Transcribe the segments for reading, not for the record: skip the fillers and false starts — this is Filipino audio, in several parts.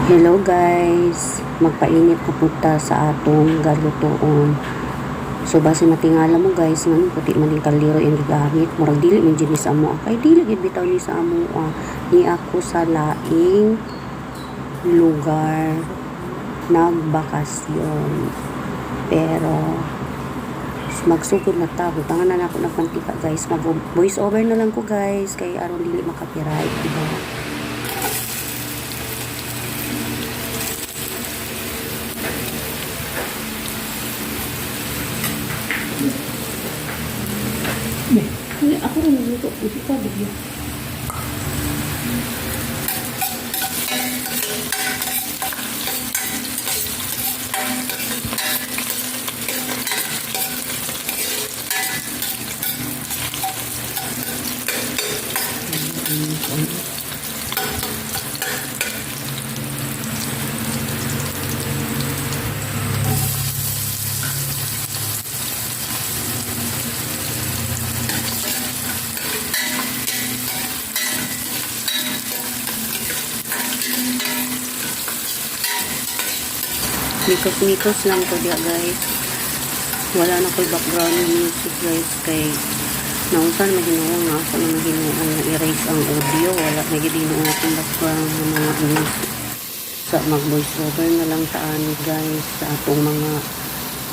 Hello guys, magpainit na punta sa atong galutoon. So base matingala mo guys, nga puti man yung kaliro yung gigamit, murag dili man dyan sa amo. Kay dili gid bitaw ni sa amo. Ni ako sa laing lugar nagbakasyon. Pero magsugod na ta, butangan na ako ng mantika guys. Mag voice over na lang ko guys, kay aron dili makapiright, diba? Ako rin nagluto. Ito pa, bigyan. Mikos-mikos lang ko dia guys. Wala na ko'y background music guys, kay nausan maginuong na ako na maginuong na erase ang audio. Wala maginuong akong background ng mga music. Sa mag voice over na lang taan guys sa atong mga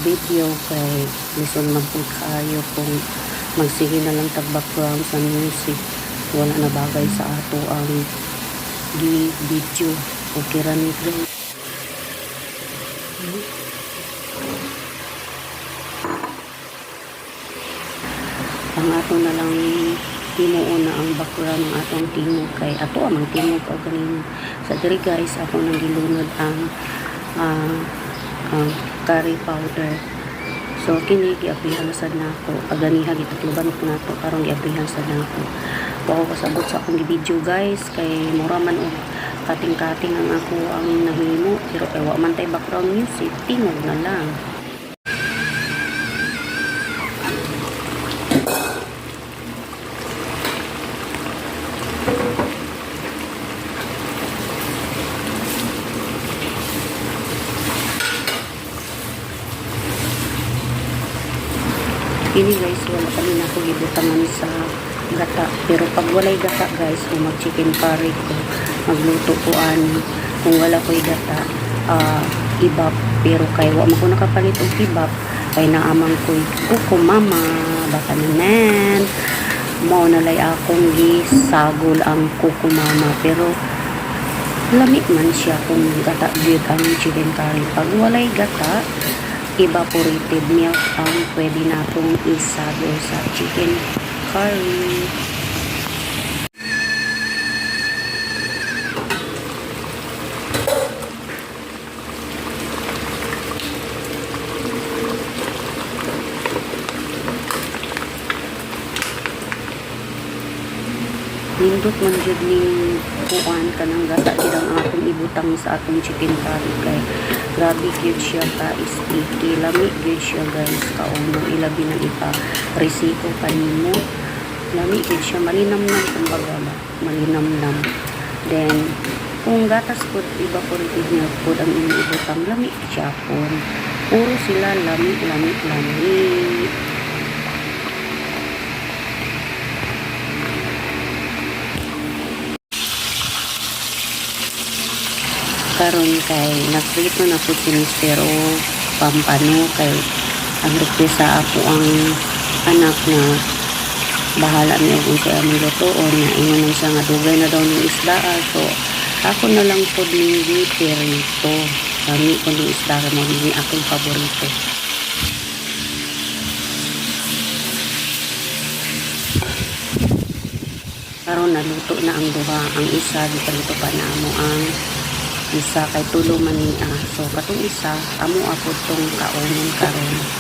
video, kay listen man po kayo kung magsige na lang tag background sa music. Wala na bagay sa ato ang video. Okay ra ni guys. Ang ato na lang timuon na ang background ng atong timog, kay ato amang timog o kanina sa diri guys. Ako nang gilunod ang curry powder. So kini giaprihan sad nako, aganiha gitukloban ko nato karong giaprihan sad nako. Wa ko kasabot sa akong video guys, kay mura man og kating-kating ang ako ang nahimo, pero kay wa man tay background music, timog na lang. Ini guys, wala kami na ako gibutangan sa gata, pero pag walay gata guys, kung mag chicken curry ko, magluto ko ani, kung wala ko'y gata, ibap, pero kay wa man ko nakapalit og ibap, kay naamang ko'y kuko mama, baka naman mao nalay akong gisagol ang kuko mama, pero lamig man siya kung gata gyud ang chicken curry. Pag walay gata, evaporated milk ang pwede natong isagol sa chicken curry. Nindot man jud ni kuan kanang gata gid ang atong ibutang sa atong chicken curry, kay grabe gyud siya ka sticky, lami gyud siya guys. Kauno ilabi na ipa resiko kanimo, lami gyud siya, malinamnam kumbaga ba, malinamnam. Then kung gatas pud evaporated milk pud ang ibutang, lami siya pud, puro sila lami. Karon kay nagprito na po si Mr. Pampano, kay ang request sa ako ang anak na bahala niya kung siya ang lutoon na ingon siya nga dugay na daw ng isda. So ako na lang po din perito, kami ko ng isda na magiging akong paborito. Karon naluto na ang duha, ang isa di paluto pa na mo ang isa kay tulo man ni so katong isa amo ako tong kaunon karon.